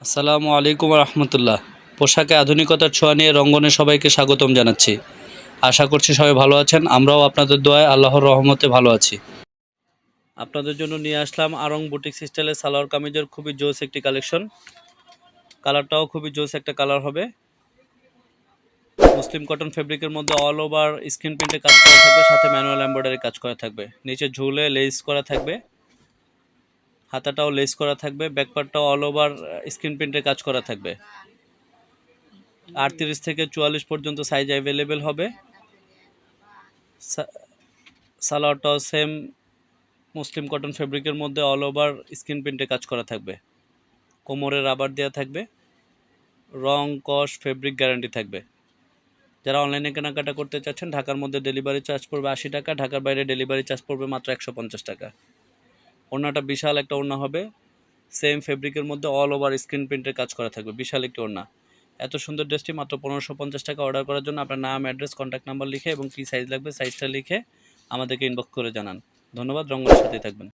আসসালামু আলাইকুম রহমতুল্লাহ। পোশাকে আধুনিকতার ছোঁয়া নিয়ে রঙ্গনে সবাইকে স্বাগতম জানাচ্ছি। আশা করছি সবাই ভালো আছেন। আমরাও আপনাদের দোয়ায় আল্লাহর রহমতে ভালো আছি। আপনাদের জন্য নিয়ে আসলাম আরং বুটিক স্টাইলের সালোয়ার কামিজের খুবই জোস একটি কালেকশন। কালারটাও খুবই জোস একটা কালার হবে। মুসলিম কটন ফেব্রিকের মধ্যে অল ওভার স্ক্রিন প্রিন্টে কাজ করা থাকবে, সাথে ম্যানুয়াল এমব্রয়ডারি কাজ করা থাকবে। নিচে ঝুলে লেস করা থাকবে, হাতাটাও লেস করা থাকবে, ব্যাকপার্টটাও অল ওভার স্ক্রিন প্রিন্টের কাজ করা থাকবে। 38 থেকে 44 পর্যন্ত সাইজ অ্যাভেলেবেল হবে। সালোয়ারটাও সেম মুসলিম কটন ফেব্রিকের মধ্যে অল ওভার স্ক্রিন প্রিন্টে কাজ করা থাকবে। কোমরে রাবার দেওয়া থাকবে, রং কস ফেব্রিক গ্যারান্টি থাকবে। যারা অনলাইনে কেনাকাটা করতে চাচ্ছেন, ঢাকার মধ্যে ডেলিভারি চার্জ পড়বে 80 টাকা, ঢাকার বাইরে ডেলিভারি চার্জ পড়বে মাত্র 150 টাকা। ওড়নাটা বিশাল একটা ওড়না হবে, সেম ফেব্রিকের মধ্যে অল ওভার স্ক্রিন প্রিন্টের কাজ করা থাকবে, বিশাল একটি ওড়না। এত সুন্দর ড্রেসটি মাত্র 1550 টাকা। অর্ডার করার জন্য আপনার নাম, অ্যাড্রেস, কন্ট্যাক্ট নাম্বার লিখে এবং কী সাইজ লাগবে সাইজটা লিখে আমাদেরকে ইনবক্স করে জানান। ধন্যবাদ। রঙ্গনের সাথেই থাকবেন।